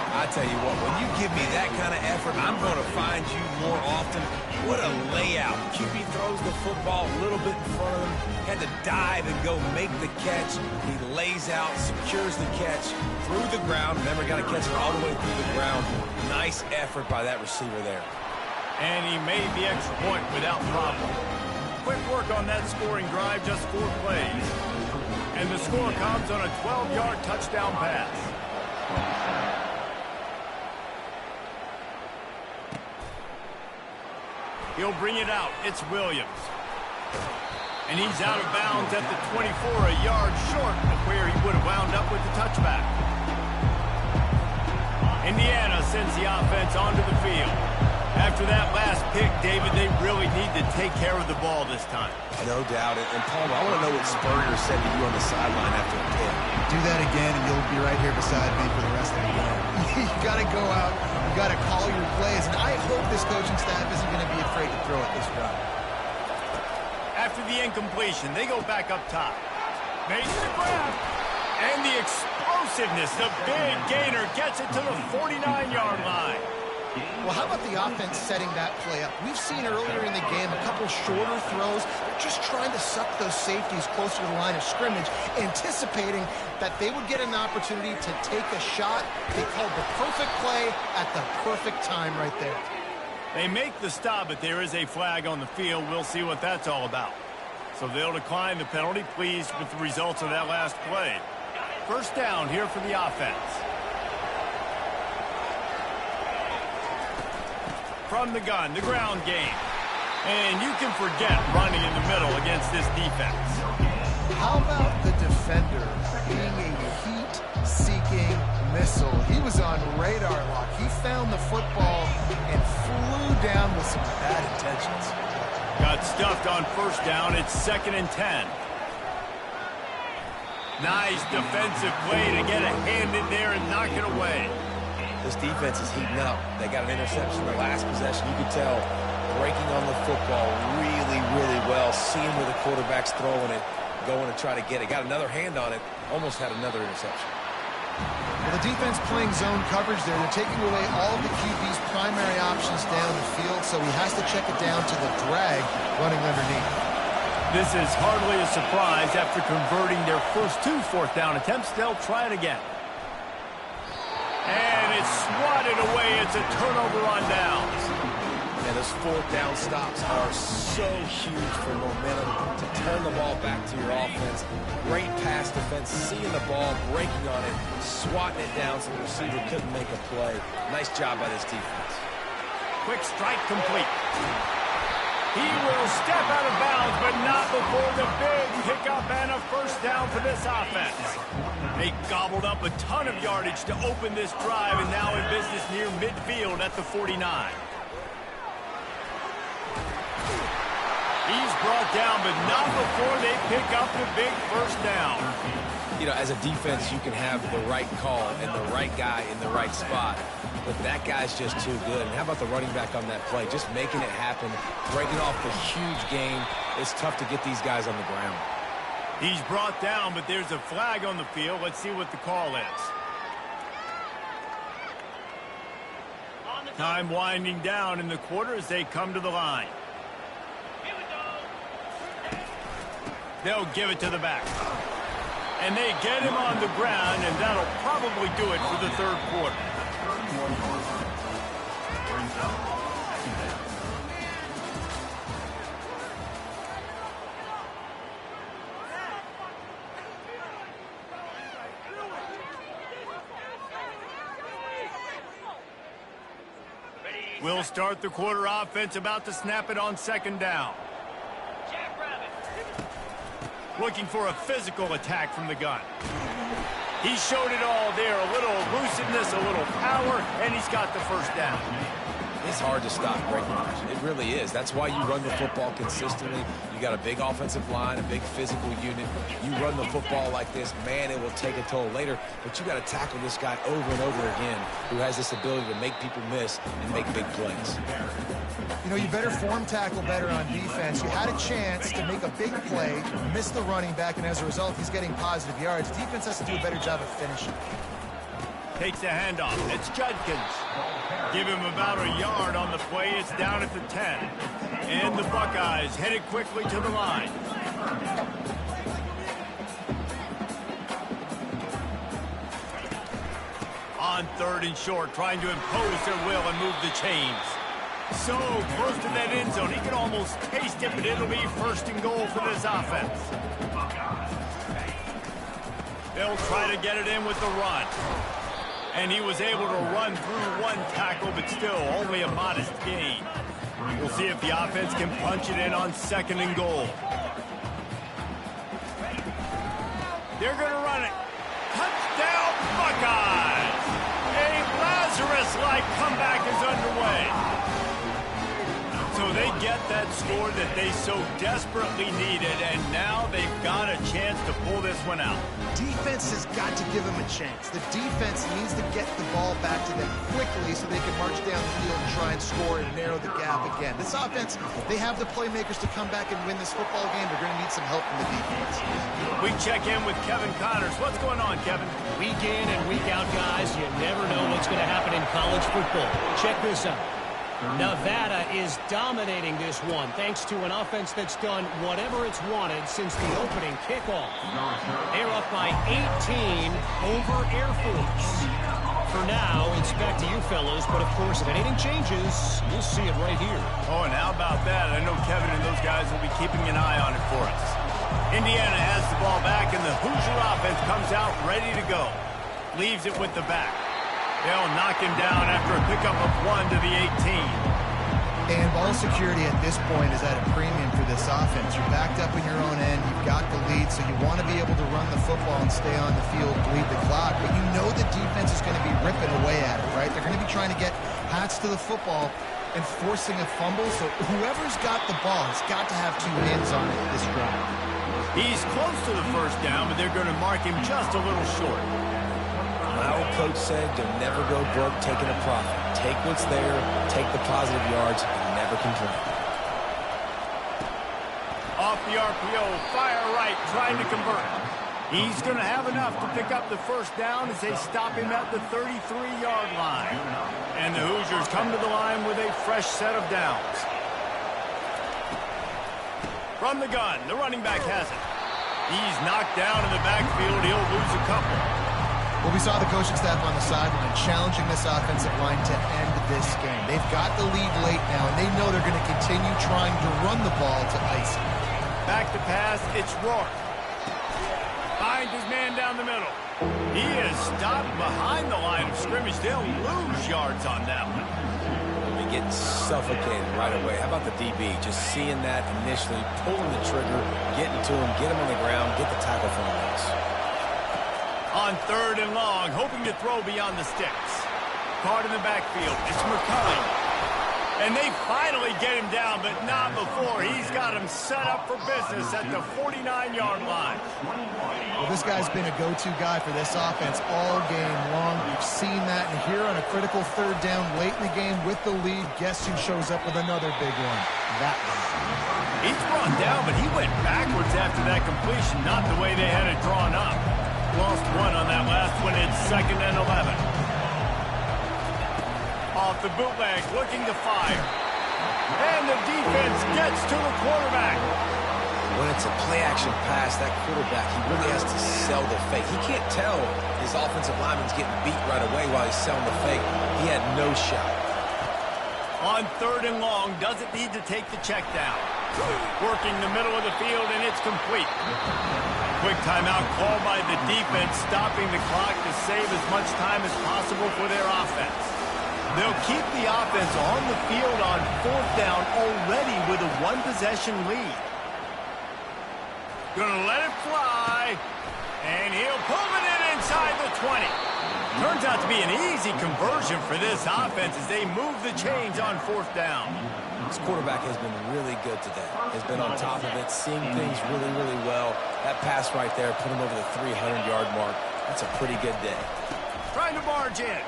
[SPEAKER 3] I tell you what, when you give me that kind of effort, I'm going to find you more often. What a layout. QB throws the football a little bit in front of him, had to dive and go make the catch. He lays out, secures the catch through the ground. Remember, got to catch it all the way through the ground. Nice effort by that receiver there.
[SPEAKER 1] And he made the extra point without problem. Quick work on that scoring drive, just 4 plays. And the score comes on a 12-yard touchdown pass. He'll bring it out. It's Williams. And he's out of bounds at the 24, a yard short of where he would have wound up with the touchback. Indiana sends the offense onto the field. After that last pick, David, they really need to take care of the ball this time.
[SPEAKER 3] No doubt. And Palmer, I want to know what Spurrier said to you on the sideline after the pick.
[SPEAKER 2] Do that again, and you'll be right here beside me for the rest of the game. You got to go out. You got to call your plays. And I hope this coaching staff isn't going to be afraid to throw it this route.
[SPEAKER 1] After the incompletion, they go back up top. Makes the grab. And the explosiveness, the big gainer gets it to the 49-yard line.
[SPEAKER 2] Well, how about the offense setting that play up? We've seen earlier in the game a couple shorter throws. They're just trying to suck those safeties closer to the line of scrimmage, anticipating that they would get an opportunity to take a shot. They called the perfect play at the perfect time right there.
[SPEAKER 1] They make the stop, but there is a flag on the field. We'll see what that's all about. So they'll decline the penalty, pleased with the results of that last play. First down here for the offense. From the gun, the ground game. And you can forget running in the middle against this defense.
[SPEAKER 2] How about the defender being a heat-seeking missile? He was on radar lock. He found the football and flew down with some bad intentions.
[SPEAKER 1] Got stuffed on first down. It's 2nd and 10. Nice defensive play to get a hand in there and knock it away.
[SPEAKER 3] This defense is heating up. They got an interception in the last possession. You could tell breaking on the football really, really well. Seeing where the quarterback's throwing it, going to try to get it. Got another hand on it. Almost had another interception.
[SPEAKER 2] Well, the defense playing zone coverage there. They're taking away all of the QB's primary options down the field, so he has to check it down to the drag running underneath.
[SPEAKER 1] This is hardly a surprise. After converting their first 2 fourth-down attempts, they'll try it again. And it's swatted away. It's a turnover on downs.
[SPEAKER 3] And those fourth-down stops are so huge for momentum to turn the ball back to your offense. Great pass defense, seeing the ball, breaking on it, swatting it down so the receiver couldn't make a play. Nice job by this defense.
[SPEAKER 1] Quick strike complete. He will step out of bounds, but not before the big pickup and a first down for this offense. They gobbled up a ton of yardage to open this drive, and now in business near midfield at the 49. He's brought down, but not before they pick up the big first down.
[SPEAKER 3] You know, as a defense, you can have the right call and the right guy in the right spot, but that guy's just too good. And how about the running back on that play? Just making it happen, breaking off the huge game. It's tough to get these guys on the ground.
[SPEAKER 1] He's brought down, but there's a flag on the field. Let's see what the call is. Time winding down in the quarter as they come to the line. They'll give it to the back. And they get him on the ground, and that'll probably do it for the third quarter. We'll start the quarter offense, about to snap it on 2nd down. Looking for a physical attack from the gun. He showed it all there. A little elusiveness, a little power, and he's got the first down.
[SPEAKER 3] It's hard to stop breaking motion. It really is. That's why you run the football consistently. You got a big offensive line, a big physical unit. You run the football like this, man, it will take a toll later. But you got to tackle this guy over and over again who has this ability to make people miss and make big plays.
[SPEAKER 2] You know, you better form tackle better on defense. You had a chance to make a big play, miss the running back, and as a result, he's getting positive yards. Defense has to do a better job of finishing.
[SPEAKER 1] Takes a handoff. It's Judkins. Give him about a yard on the play. It's down at the 10. And the Buckeyes headed quickly to the line. On 3rd and short, trying to impose their will and move the chains. So close to that end zone, he can almost taste it, but it'll be 1st and goal for this offense. They'll try to get it in with the run. And he was able to run through one tackle, but still only a modest gain. We'll see if the offense can punch it in on 2nd and goal. They're going to run it. Touchdown, Buckeyes! A Lazarus-like comeback is underway. So they get that score that they so desperately needed, and now they've got a chance to pull this one out.
[SPEAKER 2] Defense has got to give them a chance. The defense needs to get the ball back to them quickly so they can march down the field and try and score and narrow the gap again. This offense, they have the playmakers to come back and win this football game. They're going to need some help from the defense.
[SPEAKER 1] We check in with Kevin Connors. What's going on, Kevin?
[SPEAKER 5] Week in and week out, guys, you never know what's going to happen in college football. Check this out. Nevada is dominating this one thanks to an offense that's done whatever it's wanted since the opening kickoff. They're up by 18 over Air Force. For now, it's back to you fellows, but of course, if anything changes, you'll see it right here.
[SPEAKER 1] Oh, and how about that? I know Kevin and those guys will be keeping an eye on it for us. Indiana has the ball back, and the Hoosier offense comes out ready to go. Leaves it with the back. They'll knock him down after a pickup of 1 to the 18.
[SPEAKER 2] And ball security at this point is at a premium for this offense. You're backed up in your own end. You've got the lead, so you want to be able to run the football and stay on the field, bleed the clock. But you know the defense is going to be ripping away at it, right? They're going to be trying to get hats to the football and forcing a fumble. So whoever's got the ball has got to have two hands on it this drive.
[SPEAKER 1] He's close to the first down, but they're going to mark him just a little short.
[SPEAKER 3] My old coach said, you'll never go broke taking a profit. Take what's there, take the positive yards, and never complain.
[SPEAKER 1] Off the RPO, fire right, trying to convert. He's going to have enough to pick up the first down as they stop him at the 33-yard line. And the Hoosiers come to the line with a fresh set of downs. From the gun, the running back has it. He's knocked down in the backfield. He'll lose a couple.
[SPEAKER 2] Well, we saw the coaching staff on the sideline challenging this offensive line to end this game. They've got the lead late now, and they know they're going to continue trying to run the ball to ice it.
[SPEAKER 1] Back to pass, it's Rourke. Finds his man down the middle. He is stopped behind the line of scrimmage. They'll lose yards on that one.
[SPEAKER 3] They get suffocated right away. How about the DB? Just seeing that initially, pulling the trigger, getting to him, get him on the ground, get the tackle from him.
[SPEAKER 1] On 3rd and long, hoping to throw beyond the sticks. Caught in the backfield. It's McCully. And they finally get him down, but not before. He's got him set up for business at the 49-yard line.
[SPEAKER 2] Well, this guy's been a go-to guy for this offense all game long. We've seen that. And here on a critical 3rd down late in the game with the lead, guess who shows up with another big one? That one.
[SPEAKER 1] He's brought down, but he went backwards after that completion, not the way they had it drawn up. Lost one on that last one. It's 2nd and 11. Off the bootleg, looking to fire. And the defense gets to the quarterback.
[SPEAKER 3] When it's a play-action pass, that quarterback, he really has to sell the fake. He can't tell his offensive lineman's getting beat right away while he's selling the fake. He had no shot.
[SPEAKER 1] On 3rd and long, doesn't need to take the check down. Working the middle of the field, and it's complete. Quick timeout called by the defense, stopping the clock to save as much time as possible for their offense. They'll keep the offense on the field on 4th down already with a 1-possession lead. Gonna let it fly, and he'll pull it in inside the 20. Turns out to be an easy conversion for this offense as they move the chains on 4th down.
[SPEAKER 3] This quarterback has been really good today. Has been on top of it, seeing things really, really well. That pass right there put him over the 300-yard mark. That's a pretty good day.
[SPEAKER 1] Trying to barge in.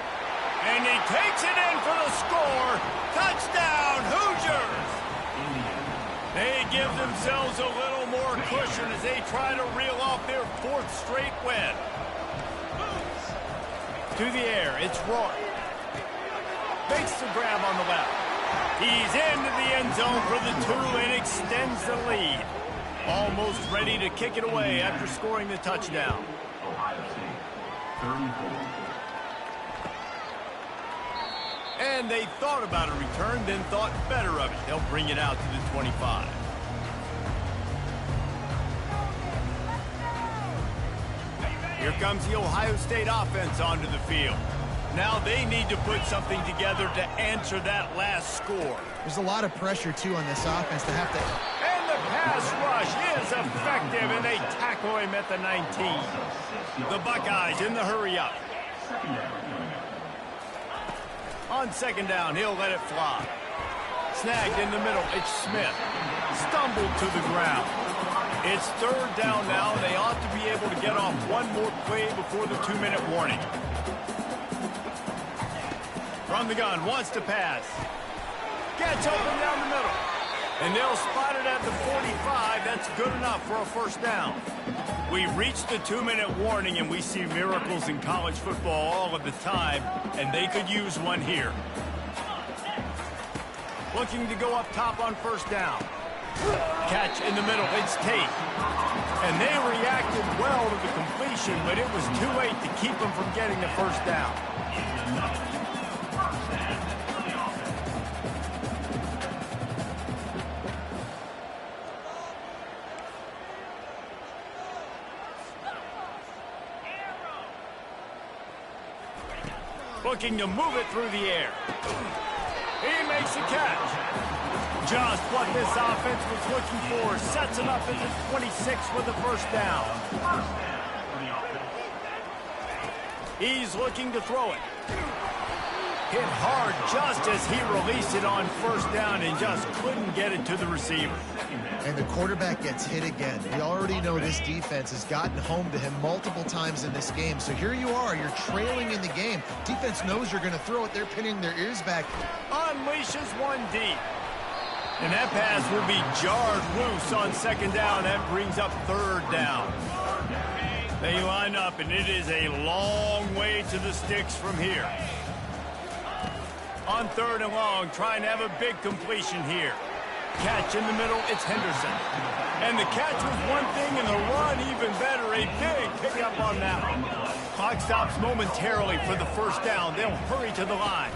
[SPEAKER 1] And he takes it in for the score. Touchdown, Hoosiers! They give themselves a little more cushion as they try to reel off their 4th straight win. To the air, it's Rourke. Makes the grab on the left. He's into the end zone for the 2 and extends the lead. Almost ready to kick it away after scoring the touchdown.
[SPEAKER 4] Ohio State, 34.
[SPEAKER 1] And they thought about a return, then thought better of it. They'll bring it out to the 25. Here comes the Ohio State offense onto the field. Now they need to put something together to answer that last score.
[SPEAKER 2] There's a lot of pressure, too, on this offense to have to...
[SPEAKER 1] And the pass rush is effective, and they tackle him at the 19. The Buckeyes in the hurry-up. On 2nd down, he'll let it fly. Snagged in the middle. It's Smith. Stumbled to the ground. It's third down now, and they ought to be able to get off one more play before the 2-minute warning. From the gun, wants to pass. Gets open down the middle. And they'll spot it at the 45. That's good enough for a first down. We've reached the 2-minute warning, and we see miracles in college football all of the time, and they could use one here. Looking to go up top on first down. Catch in the middle. It's Tate. And they reacted well to the completion, but it was too late to keep them from getting the first down. Looking to move it through the air. He makes the catch. Just what this offense was looking for. Sets him up at the 26 for the first down. He's looking to throw it. Hit hard just as he released it on first down and just couldn't get it to the receiver.
[SPEAKER 2] And the quarterback gets hit again. We already know this defense has gotten home to him multiple times in this game. So here you are, you're trailing in the game. Defense knows you're going to throw it. They're pinning their ears back.
[SPEAKER 1] Unleashes one deep. And that pass will be jarred loose on second down. That brings up third down. They line up, and it is a long way to the sticks from here. On third and long, trying to have a big completion here. Catch in the middle, it's Henderson. And the catch was one thing, and the run even better. A big pickup on that one. Clock stops momentarily for the first down. They'll hurry to the line.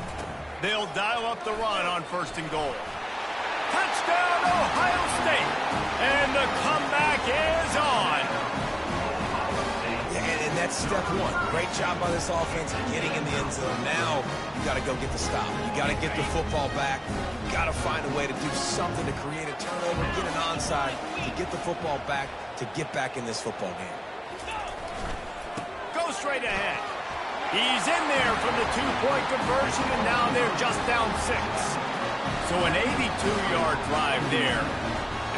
[SPEAKER 1] They'll dial up the run on first and goal. Touchdown, Ohio State. And the comeback is on.
[SPEAKER 3] And that's step one. Great job by this offense getting in the end zone. Now you got to go get the stop. You got to get the football back. You got to find a way to do something to create a turnover, get an onside, to get the football back, to get back in this football game.
[SPEAKER 1] Go straight ahead. He's in there from the two-point conversion, and now they're just down 6. So an 82-yard drive there.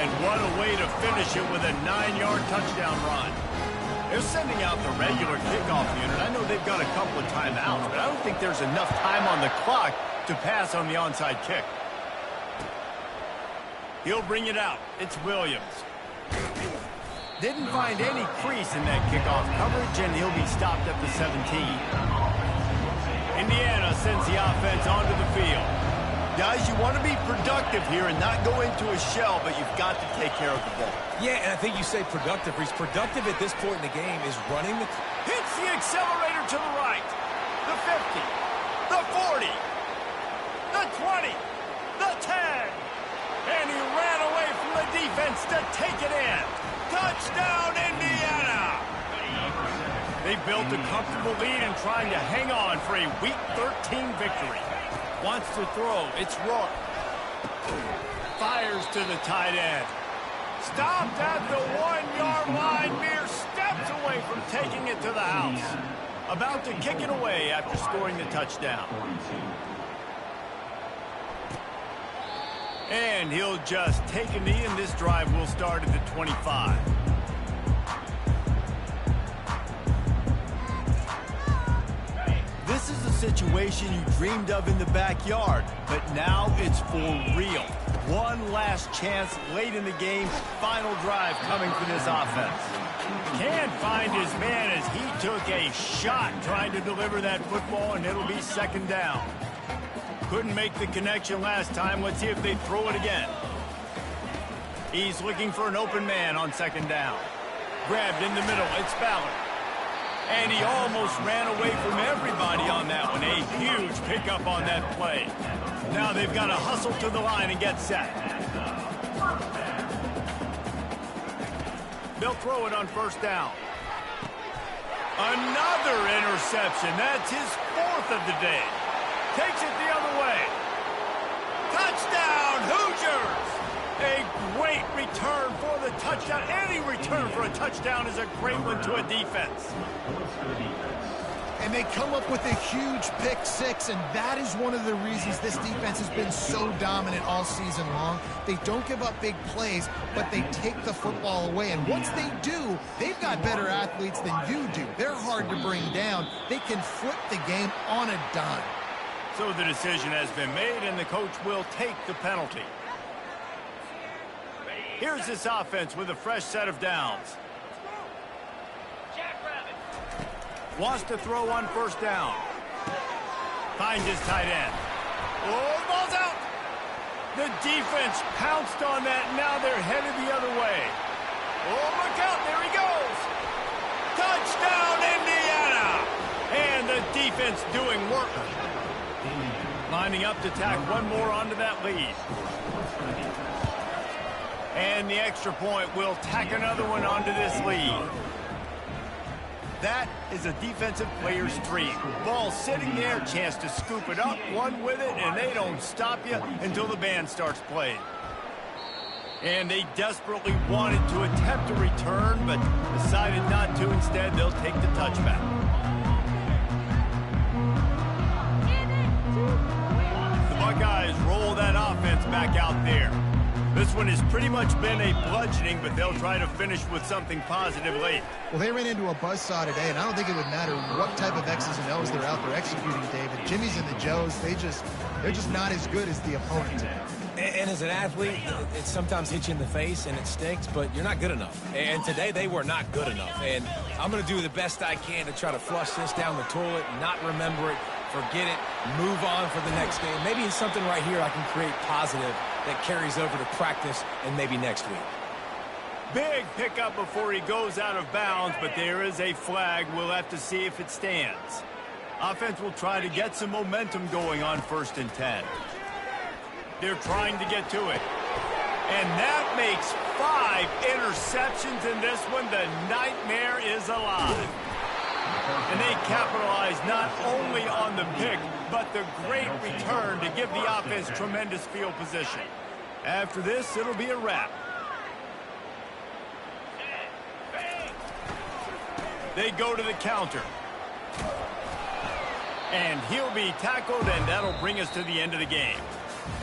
[SPEAKER 1] And what a way to finish it with a 9-yard touchdown run. They're sending out the regular kickoff unit. I know they've got a couple of timeouts, but I don't think there's enough time on the clock to pass on the onside kick. He'll bring it out. It's Williams. Didn't find any crease in that kickoff coverage, and he'll be stopped at the 17. Indiana sends the offense onto the field. Guys, you want to be productive here and not go into a shell, but you've got to take care of the ball.
[SPEAKER 3] Yeah, and I think you say productive. He's productive at this point in the game is running the...
[SPEAKER 1] Hits the accelerator to the right. The 50. The 40. The 20. The 10. And he ran away from the defense to take it in. Touchdown, Indiana! They built a comfortable lead and trying to hang on for a Week 13 victory. Wants to throw. It's Rourke. Fires to the tight end. Stopped at the 1-yard line. Mere steps away from taking it to the house. About to kick it away after scoring the touchdown. And he'll just take a knee, and this drive will start at the 25. This is a situation you dreamed of in the backyard, but now it's for real. One last chance late in the game, final drive coming for this offense. Can't find his man as he took a shot trying to deliver that football, and it'll be second down. Couldn't make the connection last time. Let's see if they throw it again. He's looking for an open man on second down. Grabbed in the middle. It's Ballard. And he almost ran away from everybody on that one. A huge pickup on that play. Now they've got to hustle to the line and get set. They'll throw it on first down. Another interception. That's his 4th of the day. Takes it the other way. Touchdown, Hoosiers! A great return for the touchdown. Any return for a touchdown is a great one to a defense.
[SPEAKER 2] And they come up with a huge pick six, and that is one of the reasons this defense has been so dominant all season long. They don't give up big plays, but they take the football away. And once they do, they've got better athletes than you do. They're hard to bring down. They can flip the game on a dime.
[SPEAKER 1] So the decision has been made, and the coach will take the penalty. Here's this offense with a fresh set of downs. Wants to throw on first down. Finds his tight end. Oh, the ball's out. The defense pounced on that. Now they're headed the other way. Oh, look out. There he goes. Touchdown, Indiana. And the defense doing work. Lining up to tack one more onto that lead. And the extra point will tack another one onto this lead. That is a defensive player's dream. Ball sitting there, chance to scoop it up, one with it, and they don't stop you until the band starts playing. And they desperately wanted to attempt a return, but decided not to. Instead, they'll take the touchback. The Buckeyes roll that offense back out there. This one has pretty much been a bludgeoning, but they'll try to finish with something positive late.
[SPEAKER 2] Well, they ran into a buzzsaw today, and I don't think it would matter what type of X's and O's they're out there executing, David. Jimmy's and the Joes, they're just not as good as the opponent.
[SPEAKER 3] And as an athlete, it sometimes hits you in the face and it stinks, but you're not good enough. And today they were not good enough. And I'm going to do the best I can to try to flush this down the toilet, not remember it, forget it, move on for the next game. Maybe in something right here I can create positive that carries over to practice and maybe next week.
[SPEAKER 1] Big pickup before he goes out of bounds, but there is a flag. We'll have to see if it stands. Offense will try to get some momentum going on 1st and 10. They're trying to get to it. And that makes 5 interceptions in this one. The nightmare is alive. And they capitalize not only on the pick, but the great return to give the offense tremendous field position. After this, it'll be a wrap. They go to the counter. And he'll be tackled, and that'll bring us to the end of the game.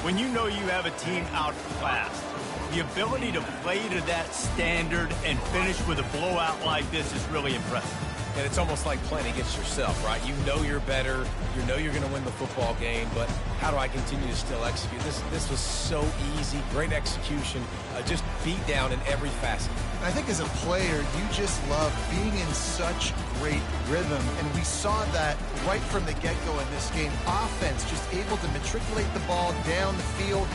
[SPEAKER 1] When you know you have a team outclassed, the ability to play to that standard and finish with a blowout like this is really impressive.
[SPEAKER 3] And it's almost like playing against yourself, right? You know you're better. You know you're going to win the football game, but how do I continue to still execute? This was so easy. Great execution. Just beat down in every facet.
[SPEAKER 2] I think as a player, you just love being in such great rhythm, and we saw that right from the get-go in this game. Offense just able to matriculate the ball down the field,